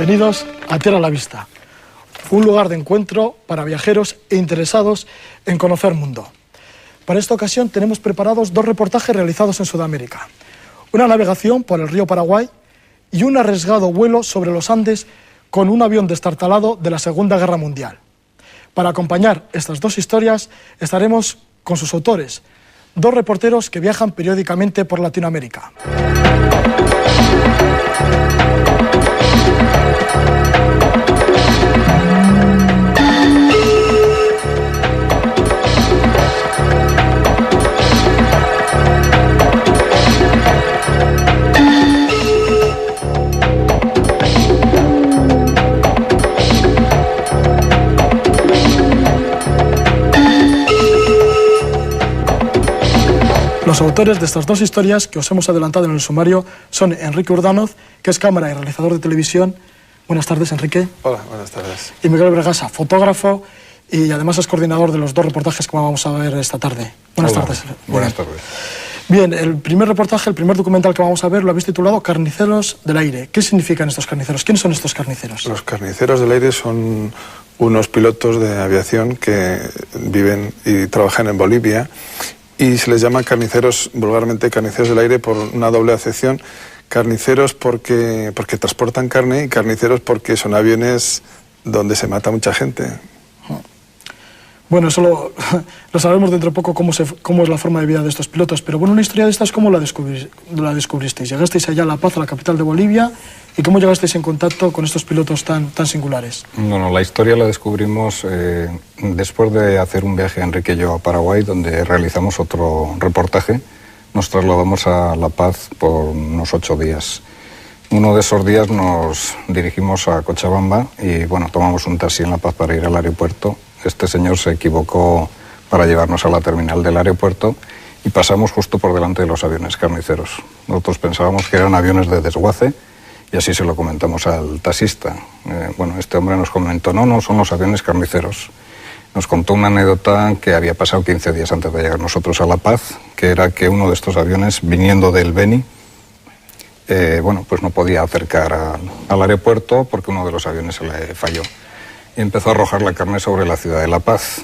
Bienvenidos a Tierra a la Vista, un lugar de encuentro para viajeros e interesados en conocer mundo. Para esta ocasión tenemos preparados dos reportajes realizados en Sudamérica. Una navegación por el río Paraguay y un arriesgado vuelo sobre los Andes con un avión destartalado de la Segunda Guerra Mundial. Para acompañar estas dos historias estaremos con sus autores, dos reporteros que viajan periódicamente por Latinoamérica. Los autores de estas dos historias que os hemos adelantado en el sumario son Enrique Urdanoz, que es cámara y realizador de televisión. Buenas tardes, Enrique. Hola, buenas tardes. Y Miguel Bregasa, fotógrafo y además es coordinador de los dos reportajes que vamos a ver esta tarde. Buenas tardes. Buenas tardes. Bien, el primer reportaje, el primer documental que vamos a ver lo habéis titulado Carniceros del Aire. ¿Qué significan estos carniceros? ¿Quiénes son estos carniceros? Los carniceros del aire son unos pilotos de aviación que viven y trabajan en Bolivia. Y se les llama carniceros, vulgarmente carniceros del aire, por una doble acepción. Carniceros porque transportan carne y carniceros porque son aviones donde se mata mucha gente. Bueno, eso lo sabemos dentro de poco cómo es la forma de vida de estos pilotos. Pero bueno, una historia de estas, ¿cómo la descubristeis? Llegasteis allá a La Paz, a la capital de Bolivia, ¿y cómo llegasteis en contacto con estos pilotos tan singulares? Bueno, la historia la descubrimos después de hacer un viaje, Enrique y yo, a Paraguay, donde realizamos otro reportaje. Nos trasladamos a La Paz por unos 8 días. Uno de esos días nos dirigimos a Cochabamba y, bueno, tomamos un taxi en La Paz para ir al aeropuerto. Este señor se equivocó para llevarnos a la terminal del aeropuerto y pasamos justo por delante de los aviones carniceros. Nosotros pensábamos que eran aviones de desguace y así se lo comentamos al taxista. Bueno, este hombre nos comentó, no, son los aviones carniceros. Nos contó una anécdota que había pasado 15 días antes de llegar nosotros a La Paz, que era que uno de estos aviones, viniendo del Beni, bueno, pues no podía acercar al aeropuerto porque uno de los aviones se le falló. Y empezó a arrojar la carne sobre la ciudad de La Paz.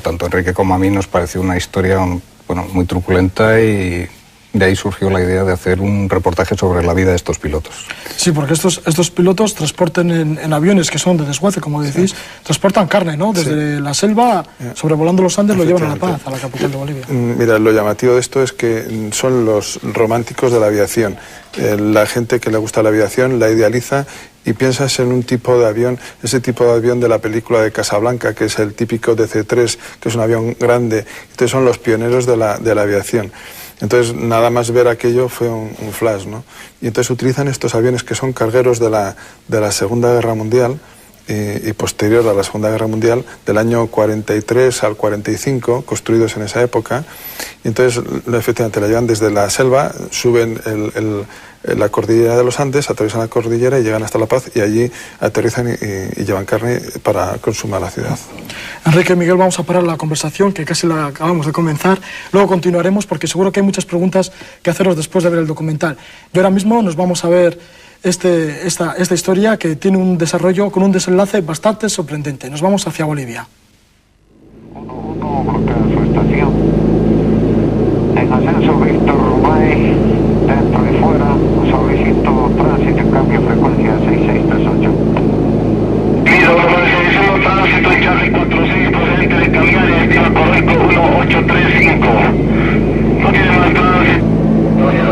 Tanto a Enrique como a mí nos pareció una historia, bueno, muy truculenta y de ahí surgió la idea de hacer un reportaje sobre la vida de estos pilotos. Sí, porque estos pilotos transportan en aviones que son de desguace, como decís, sí. Transportan carne, ¿no? Desde la selva, sobrevolando los Andes, lo llevan a La Paz, a la capital de Bolivia. Mira, lo llamativo de esto es que son los románticos de la aviación. La gente que le gusta la aviación la idealiza y piensas en un tipo de avión, ese tipo de avión de la película de Casablanca, que es el típico DC-3, que es un avión grande. Entonces son los pioneros de la aviación. Entonces nada más ver aquello fue un flash, ¿no? Y entonces utilizan estos aviones que son cargueros de la Segunda Guerra Mundial y posterior a la Segunda Guerra Mundial, del año 43 al 45, construidos en esa época. Y entonces efectivamente la llevan desde la selva, suben la cordillera de los Andes, atraviesan la cordillera y llegan hasta La Paz y allí aterrizan y llevan carne para consumir la ciudad. Enrique y Miguel, vamos a parar la conversación que casi la acabamos de comenzar. Luego continuaremos porque seguro que hay muchas preguntas que haceros después de ver el documental. Y ahora mismo nos vamos a ver esta historia que tiene un desarrollo con un desenlace bastante sorprendente. Nos vamos hacia Bolivia. Uno bloquea su estación. En ascenso Víctor Rubay, dentro y fuera, solicito tránsito y cambio de frecuencia 6638. Pido solicito tránsito y Charlie 46, procedente de Caviares, estima correcto 1835. No tiene más tránsito. No, ya.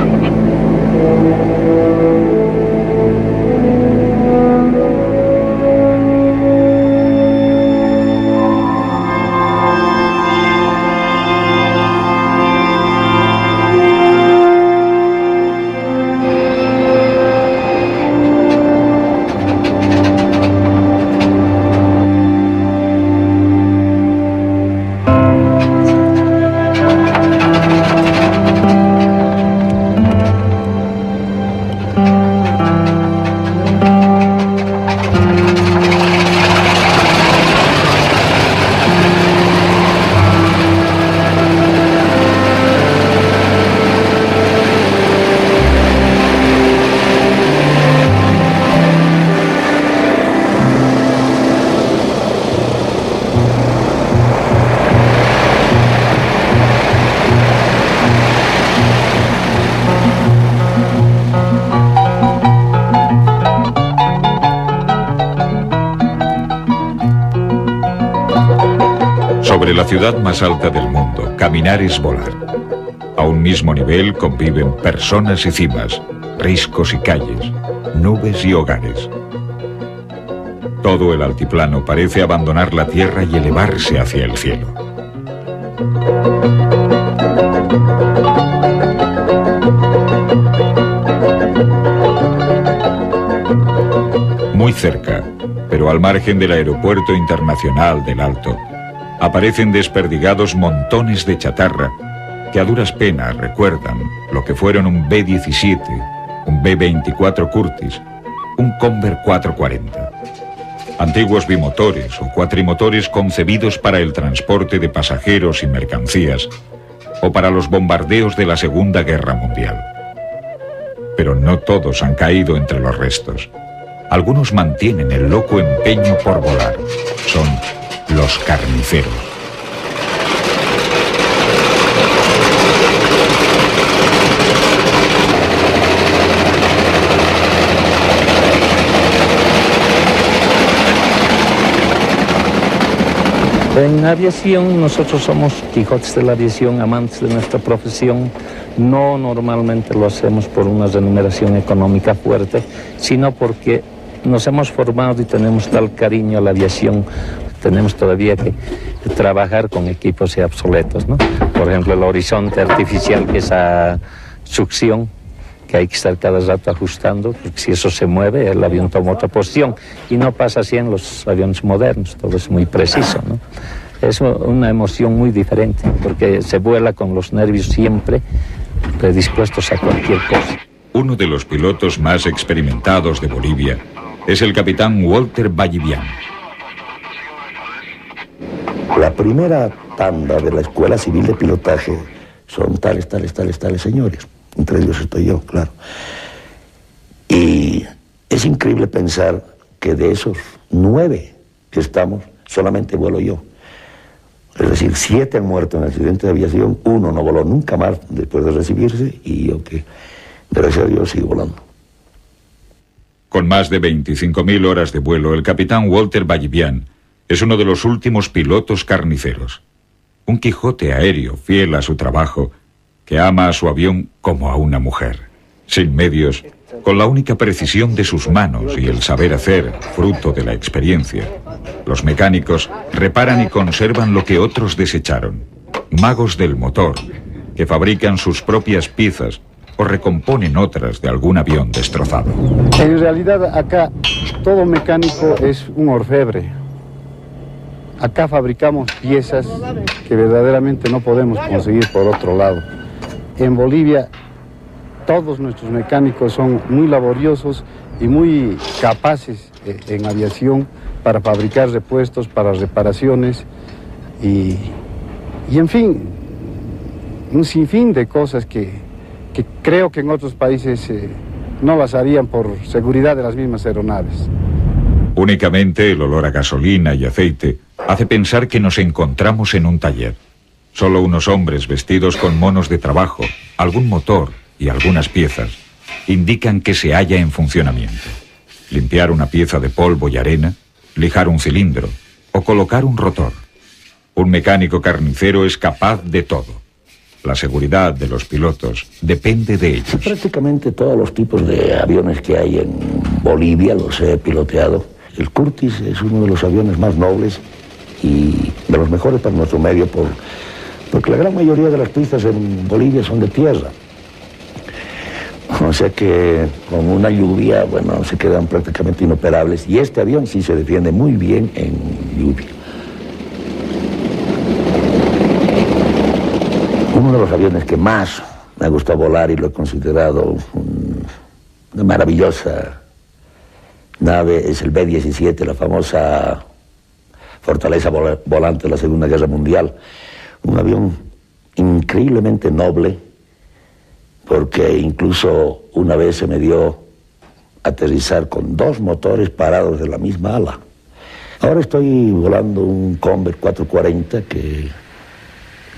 Desde la ciudad más alta del mundo, caminar es volar. A un mismo nivel conviven personas y cimas, riscos y calles, nubes y hogares. Todo el altiplano parece abandonar la tierra y elevarse hacia el cielo. Muy cerca, pero al margen del aeropuerto internacional del Alto, aparecen desperdigados montones de chatarra que a duras penas recuerdan lo que fueron un B-17, un B-24 Curtiss, un Convair 440. Antiguos bimotores o cuatrimotores concebidos para el transporte de pasajeros y mercancías o para los bombardeos de la Segunda Guerra Mundial. Pero no todos han caído entre los restos. Algunos mantienen el loco empeño por volar. Son los carniceros. En aviación nosotros somos Quijotes de la aviación, amantes de nuestra profesión. No normalmente lo hacemos por una remuneración económica fuerte, sino porque nos hemos formado y tenemos tal cariño a la aviación. Tenemos todavía que trabajar con equipos ya obsoletos, ¿no? Por ejemplo, el horizonte artificial, que es a succión, que hay que estar cada rato ajustando, porque si eso se mueve, el avión toma otra posición. Y no pasa así en los aviones modernos, todo es muy preciso, ¿no? Es una emoción muy diferente, porque se vuela con los nervios siempre predispuestos a cualquier cosa. Uno de los pilotos más experimentados de Bolivia es el capitán Walter Vallivian. La primera tanda de la Escuela Civil de Pilotaje son tales señores. Entre ellos estoy yo, claro. Y es increíble pensar que de esos 9 que estamos, solamente vuelo yo. Es decir, 7 han muerto en accidente de aviación, 1 no voló nunca más después de recibirse, y yo que, gracias a Dios, sigo volando. Con más de 25.000 horas de vuelo, el capitán Walter Vallivian es uno de los últimos pilotos carniceros. Un Quijote aéreo fiel a su trabajo, que ama a su avión como a una mujer. Sin medios, con la única precisión de sus manos y el saber hacer, fruto de la experiencia, los mecánicos reparan y conservan lo que otros desecharon. Magos del motor, que fabrican sus propias piezas o recomponen otras de algún avión destrozado. En realidad acá todo mecánico es un orfebre. Acá fabricamos piezas que verdaderamente no podemos conseguir por otro lado. En Bolivia todos nuestros mecánicos son muy laboriosos y muy capaces en aviación para fabricar repuestos, para reparaciones y en fin, un sinfín de cosas que creo que en otros países no las harían por seguridad de las mismas aeronaves. Únicamente el olor a gasolina y aceite hace pensar que nos encontramos en un taller. Solo unos hombres vestidos con monos de trabajo, algún motor y algunas piezas indican que se halla en funcionamiento. Limpiar una pieza de polvo y arena, lijar un cilindro o colocar un rotor. Un mecánico carnicero es capaz de todo. La seguridad de los pilotos depende de ellos. Prácticamente todos los tipos de aviones que hay en Bolivia los he piloteado. El Curtiss es uno de los aviones más nobles y de los mejores para nuestro medio porque la gran mayoría de las pistas en Bolivia son de tierra. O sea que con una lluvia, bueno, se quedan prácticamente inoperables. Y este avión sí se defiende muy bien en lluvia. Uno de los aviones que más me ha gustado volar y lo he considerado una maravillosa nave es el B-17, la famosa fortaleza volante de la Segunda Guerra Mundial. Un avión increíblemente noble, porque incluso una vez se me dio aterrizar con 2 motores parados de la misma ala. Ahora estoy volando un Convair 440 que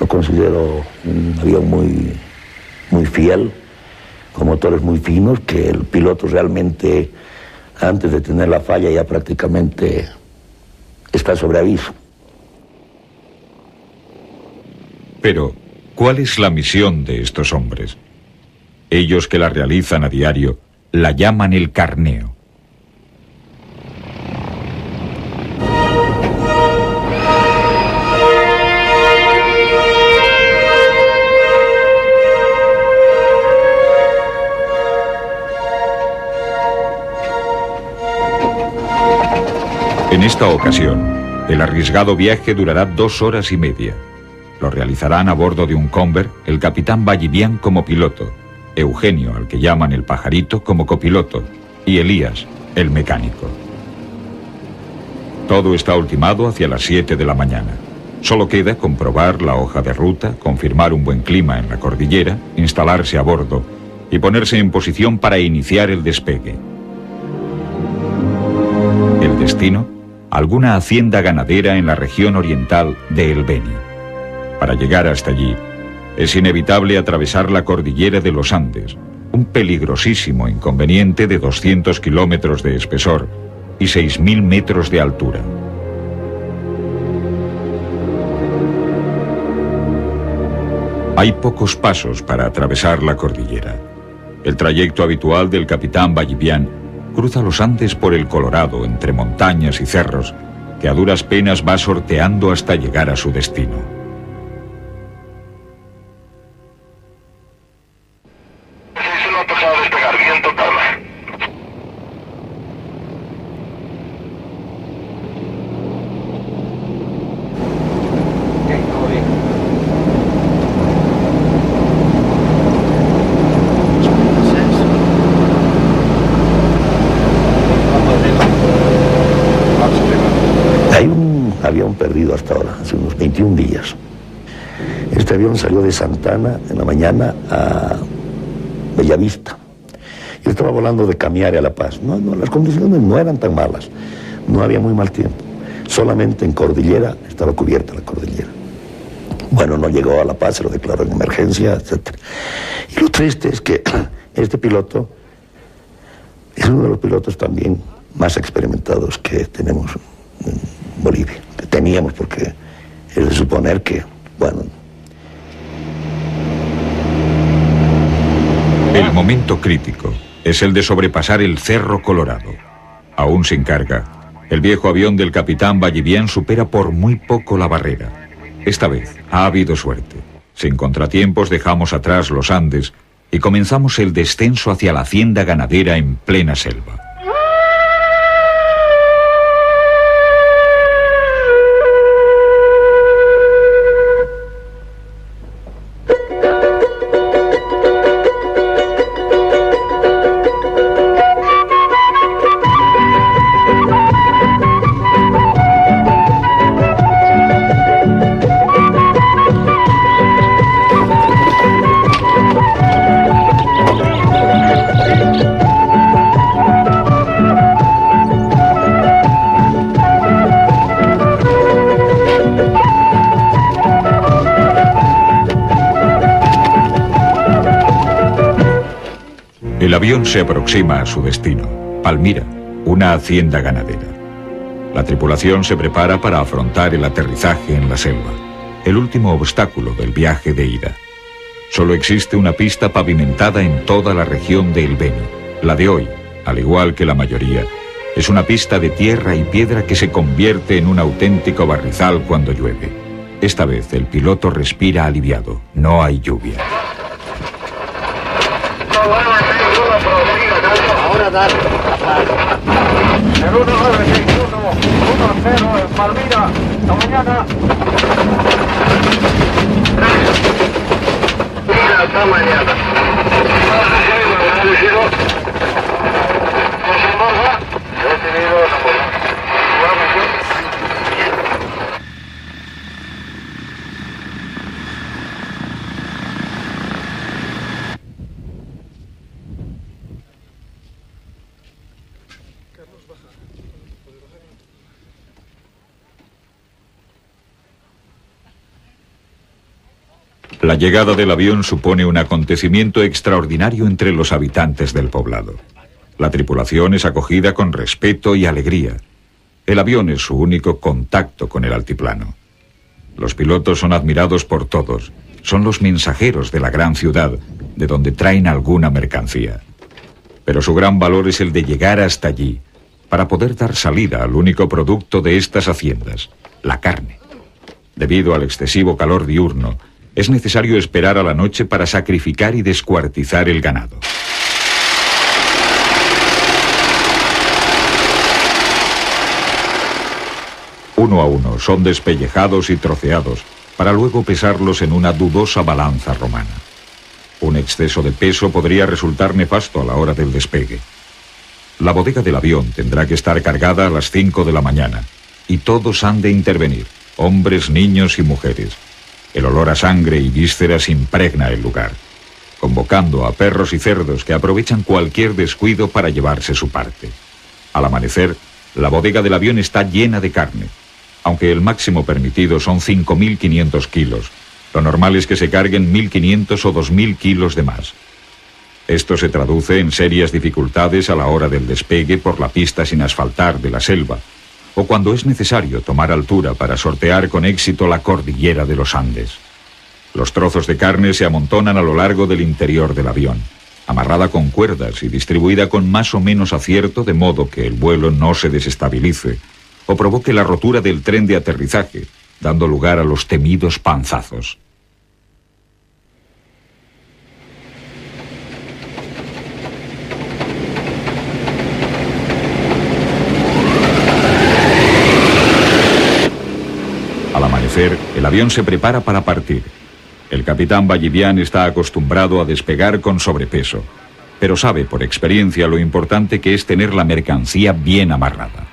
lo considero un avión muy fiel, con motores muy finos, que el piloto realmente, antes de tener la falla, ya prácticamente está sobre aviso. Pero, ¿cuál es la misión de estos hombres? Ellos que la realizan a diario, la llaman el carneo. En esta ocasión, el arriesgado viaje durará 2 horas y media. Lo realizarán a bordo de un Conver, el capitán Ballivián como piloto, Eugenio, al que llaman el pajarito, como copiloto, y Elías, el mecánico. Todo está ultimado hacia las 7 de la mañana. Solo queda comprobar la hoja de ruta, confirmar un buen clima en la cordillera, instalarse a bordo y ponerse en posición para iniciar el despegue. El destino: alguna hacienda ganadera en la región oriental de El Beni. Para llegar hasta allí, es inevitable atravesar la cordillera de los Andes, un peligrosísimo inconveniente de 200 kilómetros de espesor y 6.000 metros de altura. Hay pocos pasos para atravesar la cordillera. El trayecto habitual del capitán Ballivián cruza los Andes por el Colorado entre montañas y cerros, que a duras penas va sorteando hasta llegar a su destino. Avión perdido hasta ahora, hace unos 21 días. Este avión salió de Santana en la mañana a Bellavista. Yo estaba volando de Camiare a La Paz. No, las condiciones no eran tan malas. No había muy mal tiempo. Solamente en cordillera estaba cubierta la cordillera. Bueno, no llegó a La Paz, se lo declaró en emergencia, etc. Y lo triste es que este piloto es uno de los pilotos también más experimentados que tenemos en Bolivia. Que teníamos, porque es de suponer que, bueno... El momento crítico es el de sobrepasar el Cerro Colorado. Aún sin carga, el viejo avión del capitán Ballivián supera por muy poco la barrera. Esta vez ha habido suerte. Sin contratiempos dejamos atrás los Andes y comenzamos el descenso hacia la hacienda ganadera en plena selva. El avión se aproxima a su destino, Palmira, una hacienda ganadera. La tripulación se prepara para afrontar el aterrizaje en la selva, el último obstáculo del viaje de ida. Solo existe una pista pavimentada en toda la región de El Beni. La de hoy, al igual que la mayoría, es una pista de tierra y piedra que se convierte en un auténtico barrizal cuando llueve. Esta vez el piloto respira aliviado, no hay lluvia. Ahora dale. El 1961, 1-0 en Palmira. Hasta mañana. Hasta mañana. La llegada del avión supone un acontecimiento extraordinario entre los habitantes del poblado. La tripulación es acogida con respeto y alegría. El avión es su único contacto con el altiplano. Los pilotos son admirados por todos. Son los mensajeros de la gran ciudad, de donde traen alguna mercancía. Pero su gran valor es el de llegar hasta allí, para poder dar salida al único producto de estas haciendas, la carne. Debido al excesivo calor diurno, es necesario esperar a la noche para sacrificar y descuartizar el ganado. Uno a uno son despellejados y troceados para luego pesarlos en una dudosa balanza romana. Un exceso de peso podría resultar nefasto a la hora del despegue. La bodega del avión tendrá que estar cargada a las 5 de la mañana y todos han de intervenir, hombres, niños y mujeres. El olor a sangre y vísceras impregna el lugar, convocando a perros y cerdos que aprovechan cualquier descuido para llevarse su parte. Al amanecer, la bodega del avión está llena de carne. Aunque el máximo permitido son 5.500 kilos, lo normal es que se carguen 1.500 o 2.000 kilos de más. Esto se traduce en serias dificultades a la hora del despegue por la pista sin asfaltar de la selva, o cuando es necesario tomar altura para sortear con éxito la cordillera de los Andes. Los trozos de carne se amontonan a lo largo del interior del avión, amarrada con cuerdas y distribuida con más o menos acierto de modo que el vuelo no se desestabilice o provoque la rotura del tren de aterrizaje, dando lugar a los temidos panzazos. Al amanecer, el avión se prepara para partir. El capitán Ballivián está acostumbrado a despegar con sobrepeso, pero sabe por experiencia lo importante que es tener la mercancía bien amarrada.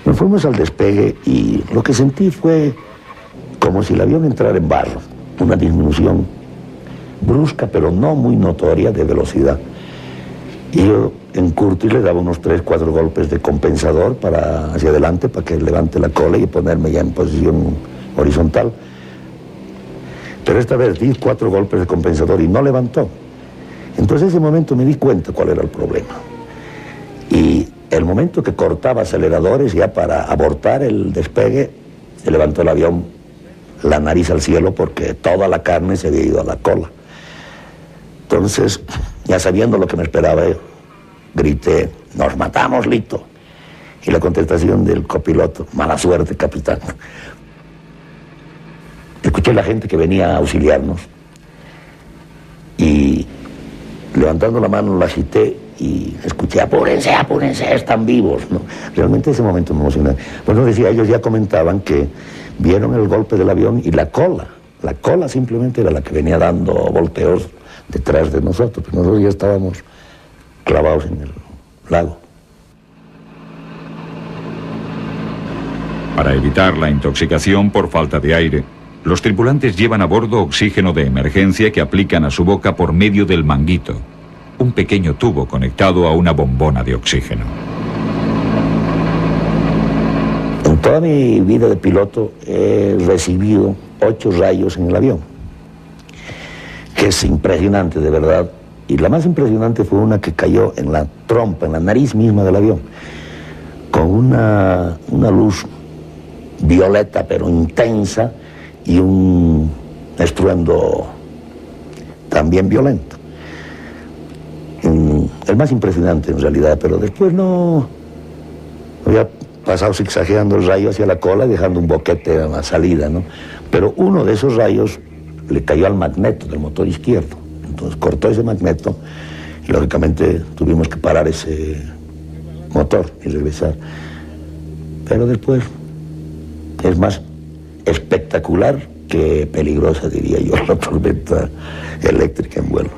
Nos fuimos al despegue y lo que sentí fue como si el avión entrara en barro, una disminución brusca pero no muy notoria de velocidad. Y yo en Curtis le daba unos 3, 4 golpes de compensador hacia adelante para que levante la cola y ponerme ya en posición horizontal. Pero esta vez di 4 golpes de compensador y no levantó. Entonces en ese momento me di cuenta cuál era el problema. Y el momento que cortaba aceleradores ya para abortar el despegue, se levantó el avión la nariz al cielo porque toda la carne se había ido a la cola. Entonces, ya sabiendo lo que me esperaba, grité, "¡Nos matamos, Lito!". Y la contestación del copiloto, "Mala suerte, capitán". Escuché a la gente que venía a auxiliarnos y levantando la mano la agité y escuché, "Apúrense, apúrense, están vivos", ¿no? Realmente ese momento me emocioné. Bueno, decía, ellos ya comentaban que vieron el golpe del avión y la cola simplemente era la que venía dando volteos detrás de nosotros, pero nosotros ya estábamos clavados en el lago. Para evitar la intoxicación por falta de aire, los tripulantes llevan a bordo oxígeno de emergencia que aplican a su boca por medio del manguito, un pequeño tubo conectado a una bombona de oxígeno. En toda mi vida de piloto he recibido 8 rayos en el avión, que es impresionante de verdad, y la más impresionante fue una que cayó en la trompa, en la nariz misma del avión, con una luz violeta pero intensa y un estruendo también violento. El más impresionante en realidad, pero después no había pasado zigzagueando el rayo hacia la cola, dejando un boquete a la salida, ¿no? Pero uno de esos rayos le cayó al magneto del motor izquierdo, entonces cortó ese magneto y lógicamente tuvimos que parar ese motor y regresar. Pero después es más espectacular que peligrosa, diría yo, la tormenta eléctrica en vuelo.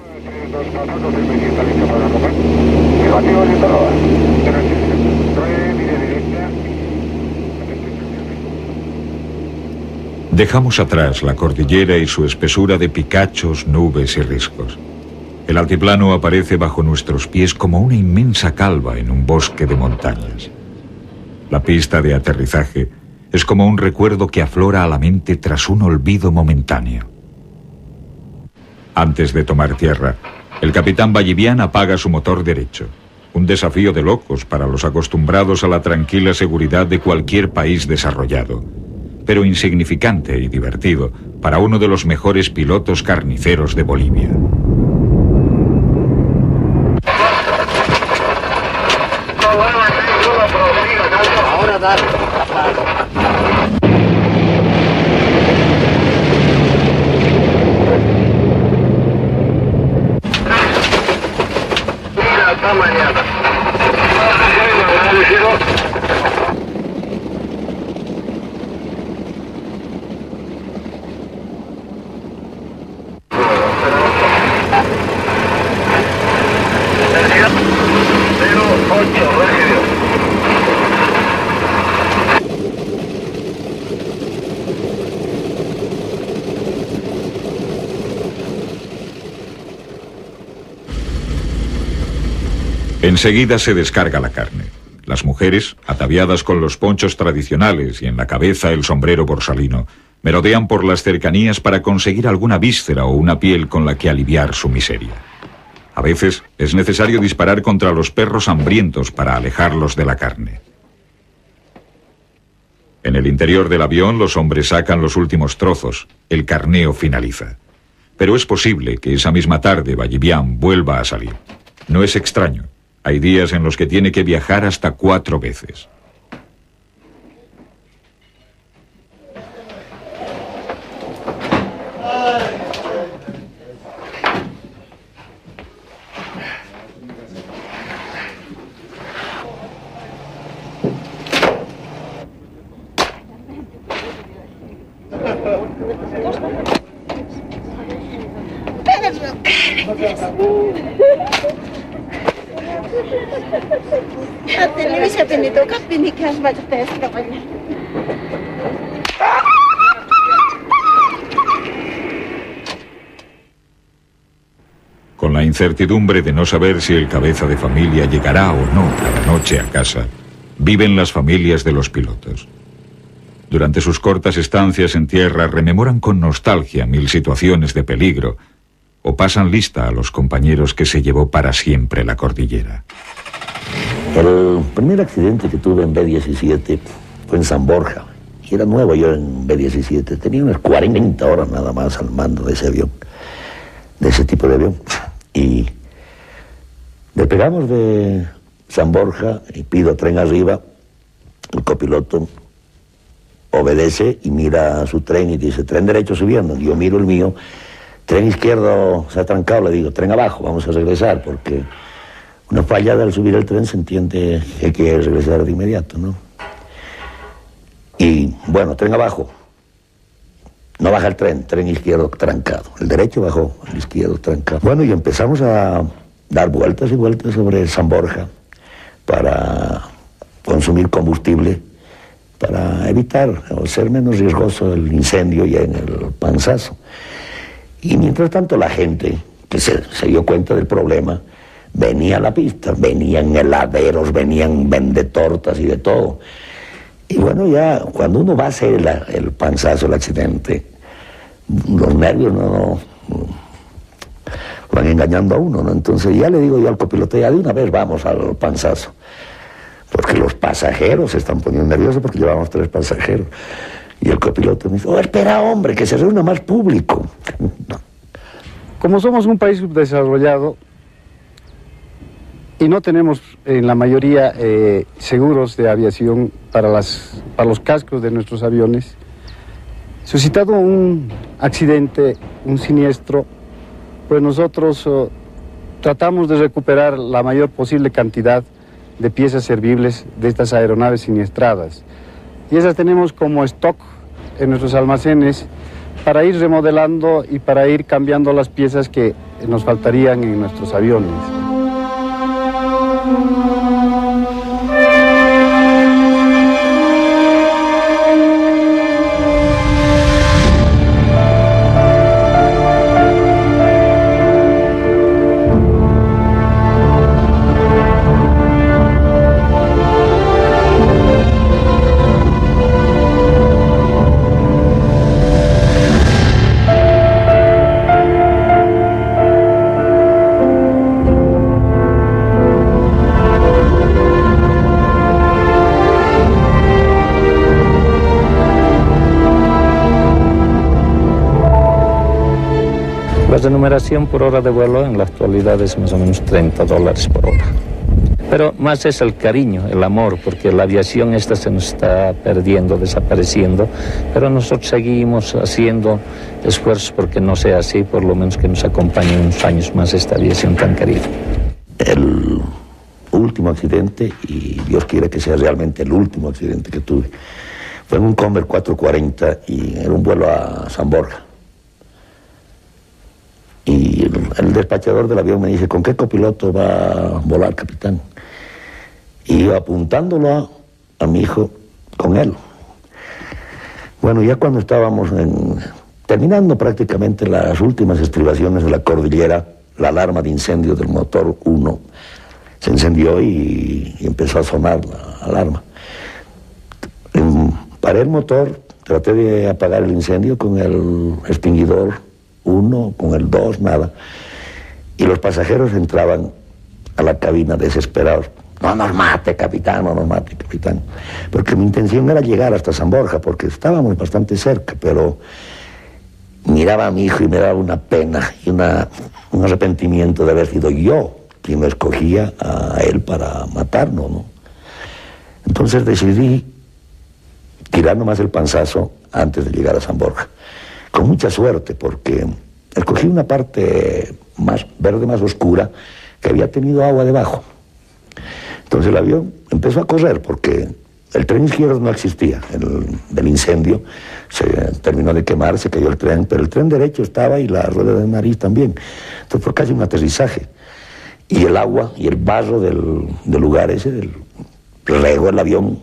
Dejamos atrás la cordillera y su espesura de picachos, nubes y riscos. El altiplano aparece bajo nuestros pies como una inmensa calva en un bosque de montañas. La pista de aterrizaje es como un recuerdo que aflora a la mente tras un olvido momentáneo. Antes de tomar tierra, el capitán Ballivián apaga su motor derecho. Un desafío de locos para los acostumbrados a la tranquila seguridad de cualquier país desarrollado, pero insignificante y divertido para uno de los mejores pilotos carniceros de Bolivia. Ahora dale. Hasta mañana. Enseguida se descarga la carne. Las mujeres, ataviadas con los ponchos tradicionales y en la cabeza el sombrero borsalino, merodean por las cercanías para conseguir alguna víscera o una piel con la que aliviar su miseria. A veces es necesario disparar contra los perros hambrientos para alejarlos de la carne. En el interior del avión los hombres sacan los últimos trozos. El carneo finaliza. Pero es posible que esa misma tarde Ballivián vuelva a salir. No es extraño. Hay días en los que tiene que viajar hasta 4 veces. Con la incertidumbre de no saber si el cabeza de familia llegará o no cada noche a casa, viven las familias de los pilotos. Durante sus cortas estancias en tierra rememoran con nostalgia 1000 situaciones de peligro o pasan lista a los compañeros que se llevó para siempre la cordillera. El primer accidente que tuve en B-17 fue en San Borja. Y era nuevo yo en B-17. Tenía unas 40 horas nada más al mando de ese avión, de ese tipo de avión. Y despegamos de San Borja y pido tren arriba. El copiloto obedece y mira su tren y dice, tren derecho subiendo. Yo miro el mío, tren izquierdo se ha trancado, le digo, tren abajo, vamos a regresar, porque una falla al subir el tren se entiende que hay que regresar de inmediato, ¿no? Y bueno, tren abajo. No baja el tren izquierdo trancado. El derecho bajó, el izquierdo trancado. Bueno, y empezamos a dar vueltas y vueltas sobre San Borja para consumir combustible, para evitar o ser menos riesgoso el incendio ya en el Panzazo. Y mientras tanto la gente, que se dio cuenta del problema, venía a la pista, venían heladeros, venían vendetortas y de todo. Y bueno, ya cuando uno va a hacer el Panzazo, el accidente, los nervios no van engañando a uno, ¿no? Entonces ya le digo yo al copiloto, ya de una vez vamos al Panzazo. Porque los pasajeros se están poniendo nerviosos porque llevamos 3 pasajeros. Y el copiloto me dice, oh, espera, hombre, que se reúna más público. Como somos un país subdesarrollado y no tenemos en la mayoría seguros de aviación para los cascos de nuestros aviones, suscitado un accidente, un siniestro, pues nosotros tratamos de recuperar la mayor posible cantidad de piezas servibles de estas aeronaves siniestradas. Y esas tenemos como stock en nuestros almacenes para ir remodelando y para ir cambiando las piezas que nos faltarían en nuestros aviones. La remuneración por hora de vuelo en la actualidad es más o menos $30 por hora. Pero más es el cariño, el amor, porque la aviación esta se nos está perdiendo, desapareciendo, pero nosotros seguimos haciendo esfuerzos porque no sea así, por lo menos que nos acompañe unos años más esta aviación tan querida. El último accidente, y Dios quiera que sea realmente el último accidente que tuve, fue en un Convair 440 y era un vuelo a San Borja. Y el despachador del avión me dice, ¿con qué copiloto va a volar, capitán? Y yo apuntándolo a mi hijo, con él. Bueno, ya cuando estábamos terminando prácticamente las últimas estribaciones de la cordillera, la alarma de incendio del motor 1 se encendió y empezó a sonar la alarma. Paré el motor, traté de apagar el incendio con el extinguidor 1, con el 2, nada. Y los pasajeros entraban a la cabina desesperados. No nos mate, capitán, no nos mate, capitán. Porque mi intención era llegar hasta San Borja, porque estábamos bastante cerca, pero miraba a mi hijo y me daba una pena y un arrepentimiento de haber sido yo quien lo escogía a él para matarlo, ¿no? Entonces decidí tirar nomás el panzazo antes de llegar a San Borja. Con mucha suerte, porque escogí una parte más verde, más oscura, que había tenido agua debajo. Entonces el avión empezó a correr, porque el tren izquierdo no existía. Del incendio se terminó de quemar, se cayó el tren, pero el tren derecho estaba y la rueda de nariz también. Entonces fue casi un aterrizaje. Y el agua y el barro del lugar ese regó el avión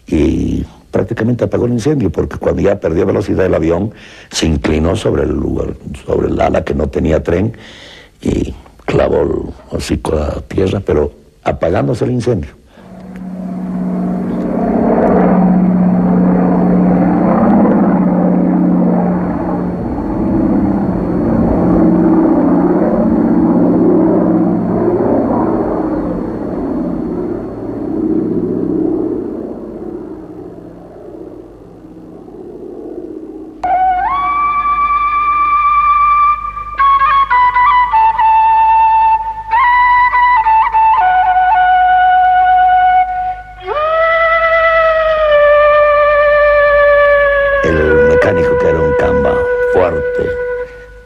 y prácticamente apagó el incendio, porque cuando ya perdió velocidad el avión se inclinó sobre el lugar, sobre el ala que no tenía tren y clavó el hocico a tierra, pero apagándose el incendio.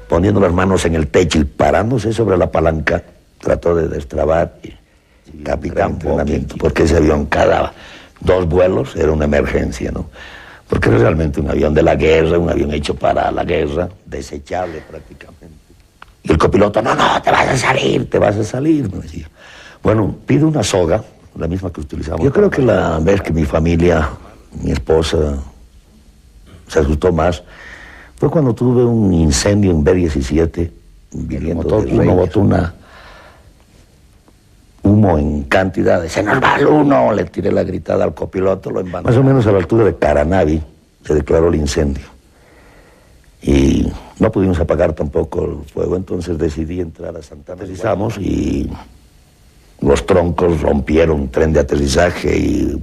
Poniendo las manos en el techo y parándose sobre la palanca, trató de destrabar. Capitán, entrenamiento, porque ese avión cada 2 vuelos era una emergencia, ¿no? Porque era realmente un avión de la guerra, un avión hecho para la guerra, desechable prácticamente. Y el copiloto, no, te vas a salir, me decía. Bueno, pide una soga, la misma que utilizamos. Yo creo que la vez que mi familia, mi esposa, se asustó más, fue cuando tuve un incendio en B-17, viniendo de uno, botó humo en cantidades. Se nos va el uno, le tiré la gritada al copiloto, lo embanó. Más o menos a la altura de Caranavi se declaró el incendio. Y no pudimos apagar tampoco el fuego, entonces decidí entrar a Santana. Aterrizamos y los troncos rompieron tren de aterrizaje y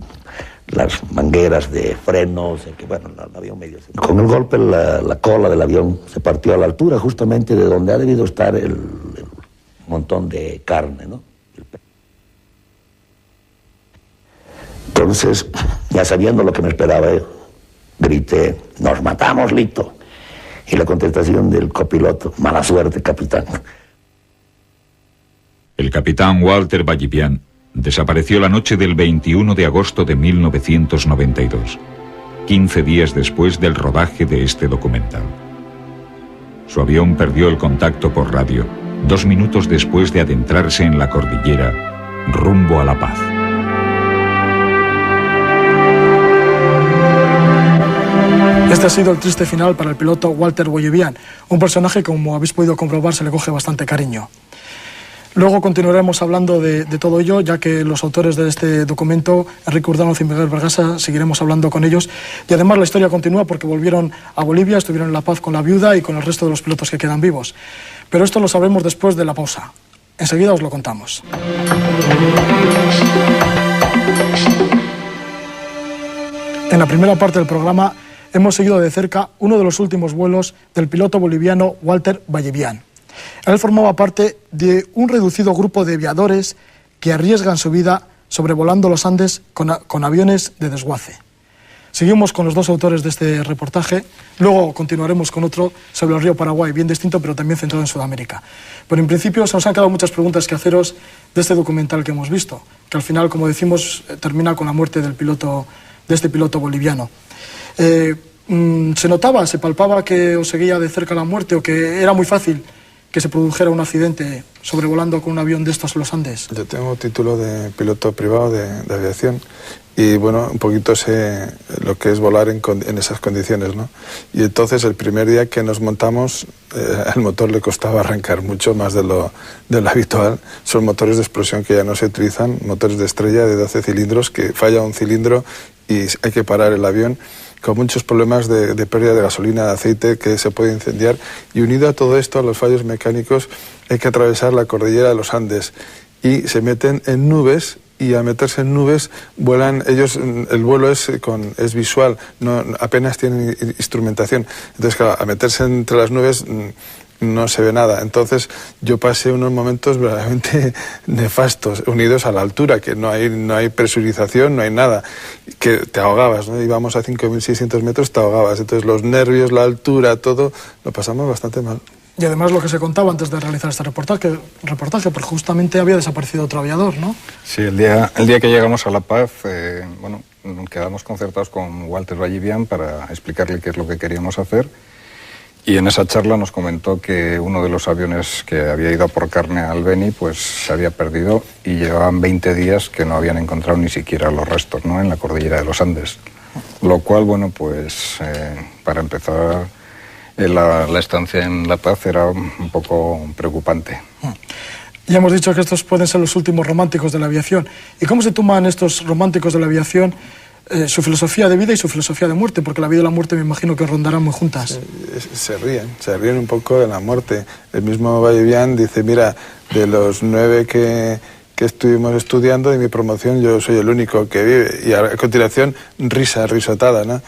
las mangueras de frenos, que bueno, el avión medio... Con el golpe la cola del avión se partió a la altura justamente de donde ha debido estar el montón de carne, ¿no? Entonces, ya sabiendo lo que me esperaba, grité, nos matamos, Lito. Y la contestación del copiloto, mala suerte, capitán. El capitán Walter Ballivián desapareció la noche del 21 de agosto de 1992, 15 días después del rodaje de este documental. Su avión perdió el contacto por radio 2 minutos después de adentrarse en la cordillera, rumbo a La Paz. Este ha sido el triste final para el piloto Walter Ballivián, un personaje que, como habéis podido comprobar, se le coge bastante cariño. Luego continuaremos hablando de todo ello, ya que los autores de este documento, Enrique Urdanoz y Miguel Vergasa, seguiremos hablando con ellos. Y además la historia continúa porque volvieron a Bolivia, estuvieron en La Paz con la viuda y con el resto de los pilotos que quedan vivos. Pero esto lo sabremos después de la pausa. Enseguida os lo contamos. En la primera parte del programa hemos seguido de cerca uno de los últimos vuelos del piloto boliviano Walter Ballivián. Él formaba parte de un reducido grupo de aviadores que arriesgan su vida sobrevolando los Andes con aviones de desguace. Seguimos con los dos autores de este reportaje, luego continuaremos con otro sobre el río Paraguay, bien distinto pero también centrado en Sudamérica. Pero en principio se nos han quedado muchas preguntas que haceros de este documental que hemos visto, que al final, como decimos, termina con la muerte de este piloto boliviano. ¿Se notaba, se palpaba que os seguía de cerca la muerte o que era muy fácil que se produjera un accidente sobrevolando con un avión de estos los Andes? Yo tengo título de piloto privado de aviación y bueno, un poquito sé lo que es volar en esas condiciones, ¿no? Y entonces el primer día que nos montamos, al motor le costaba arrancar mucho más de lo habitual. Son motores de explosión que ya no se utilizan, motores de estrella de 12 cilindros, que falla un cilindro y hay que parar el avión, con muchos problemas de pérdida de gasolina, de aceite, que se puede incendiar. Y unido a todo esto, a los fallos mecánicos, hay que atravesar la cordillera de los Andes y se meten en nubes, y al meterse en nubes vuelan ellos. El vuelo es visual, no, apenas tienen instrumentación. Entonces, claro, al meterse entre las nubes no se ve nada. Entonces yo pasé unos momentos verdaderamente nefastos, unidos a la altura, que no hay presurización, no hay nada, que te ahogabas, ¿no? Íbamos a 5.600 metros, te ahogabas. Entonces los nervios, la altura, todo, lo pasamos bastante mal. Y además lo que se contaba antes de realizar este reportaje, porque justamente había desaparecido otro aviador, ¿no? Sí, el día que llegamos a La Paz, bueno, quedamos concertados con Walter Vallivian para explicarle qué es lo que queríamos hacer. Y en esa charla nos comentó que uno de los aviones que había ido a por carne al Beni pues se había perdido y llevaban 20 días que no habían encontrado ni siquiera los restos, ¿no?, en la cordillera de los Andes. Lo cual, bueno, pues para empezar, la estancia en La Paz era un poco preocupante. Ya hemos dicho que estos pueden ser los últimos románticos de la aviación. ¿Y cómo se toman estos románticos de la aviación su filosofía de vida y su filosofía de muerte? Porque la vida y la muerte me imagino que rondarán muy juntas. Se ríen un poco de la muerte. El mismo Vallivian dice, mira, de los 9 que estuvimos estudiando de mi promoción, yo soy el único que vive. Y a continuación, risotada, ¿no?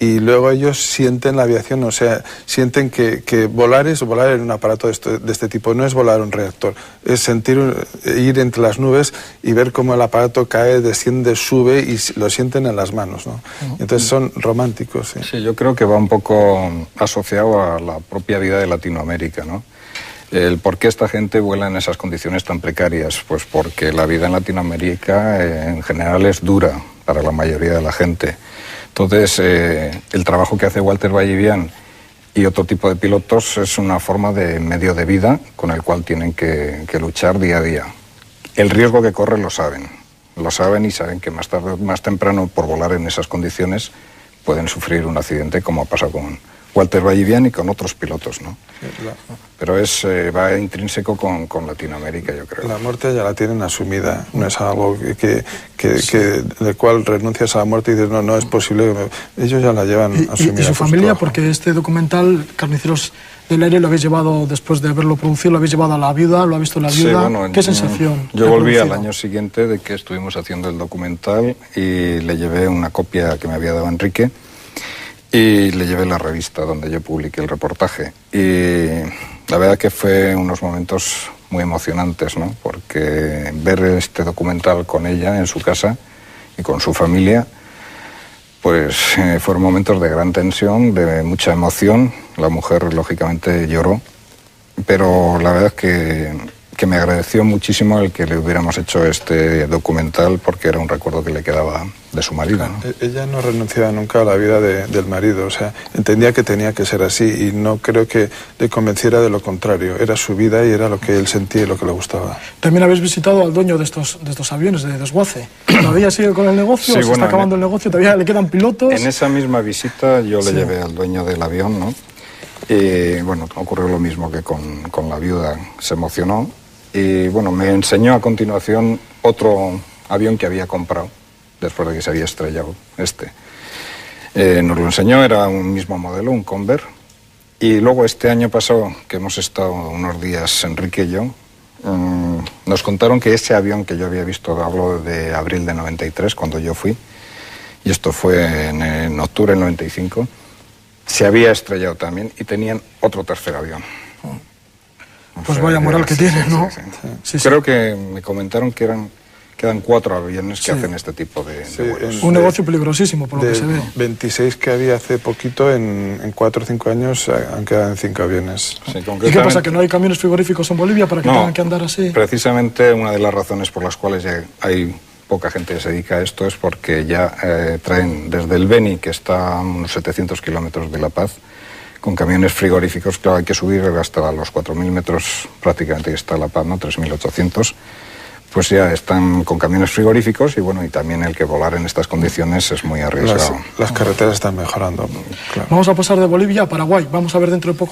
Y luego ellos sienten la aviación, o sea, sienten que volar es volar en un aparato de este tipo, no es volar un reactor, es ir entre las nubes y ver cómo el aparato cae, desciende, sube y lo sienten en las manos, ¿no? Entonces son románticos. ¿Sí? Sí, yo creo que va un poco asociado a la propia vida de Latinoamérica, ¿no? El por qué esta gente vuela en esas condiciones tan precarias, pues porque la vida en Latinoamérica en general es dura para la mayoría de la gente. Entonces, el trabajo que hace Walter Vallivian y otro tipo de pilotos es una forma de medio de vida con el cual tienen que luchar día a día. El riesgo que corren lo saben y saben que más tarde, más temprano, por volar en esas condiciones, pueden sufrir un accidente, como ha pasado con Walter Vallivian y con otros pilotos, ¿no? Pero va intrínseco con Latinoamérica, yo creo. La muerte ya la tienen asumida, no es algo del cual renuncias a la muerte y dices, no es posible. Ellos ya la llevan asumida. ¿Y su familia? Porque este documental, Carniceros del Aire, lo habéis llevado, después de haberlo producido, lo habéis llevado a la viuda, lo ha visto la viuda. Sí, bueno, ¿qué sensación? Yo volví al año siguiente de que estuvimos haciendo el documental y le llevé una copia que me había dado Enrique. Y le llevé la revista donde yo publiqué el reportaje. Y la verdad que fue unos momentos muy emocionantes, ¿no? Porque ver este documental con ella en su casa y con su familia, pues fueron momentos de gran tensión, de mucha emoción. La mujer, lógicamente, lloró. Pero la verdad es que me agradeció muchísimo el que le hubiéramos hecho este documental porque era un recuerdo que le quedaba de su marido, ¿no? Ella no renunciaba nunca a la vida del marido, o sea, entendía que tenía que ser así y no creo que le convenciera de lo contrario. Era su vida y era lo que él sentía y lo que le gustaba. También habéis visitado al dueño de estos aviones, de desguace. ¿Todavía sigue con el negocio? Sí, ¿se está acabando el negocio? ¿Todavía le quedan pilotos? En esa misma visita yo le llevé al dueño del avión, ¿no? Y bueno, ocurrió lo mismo que con la viuda, se emocionó. Y bueno, me enseñó a continuación otro avión que había comprado después de que se había estrellado nos lo enseñó, era un mismo modelo, un Convair. Y luego este año pasado, que hemos estado unos días Enrique y yo, nos contaron que ese avión que yo había visto, hablo de abril de 93, cuando yo fui, y esto fue en octubre del 95, se había estrellado también y tenían otro tercer avión. Pues vaya moral que tiene, ¿no? Sí. Creo que me comentaron que quedan 4 aviones que hacen este tipo de vuelos. Un negocio peligrosísimo, por lo que se ve. 26 que había hace poquito, en 4 o 5 años han quedado en 5 aviones. Sí, ¿Y qué pasa, que no hay camiones frigoríficos en Bolivia para que tengan que andar así? Precisamente una de las razones por las cuales ya hay poca gente que se dedica a esto es porque ya traen desde el Beni, que está a unos 700 kilómetros de La Paz, con camiones frigoríficos. Claro, hay que subir hasta los 4.000 metros prácticamente, que está La Paz, ¿no? 3.800. Pues ya están con camiones frigoríficos y bueno, y también el que volar en estas condiciones es muy arriesgado. Las carreteras están mejorando, claro. Vamos a pasar de Bolivia a Paraguay. Vamos a ver dentro de poco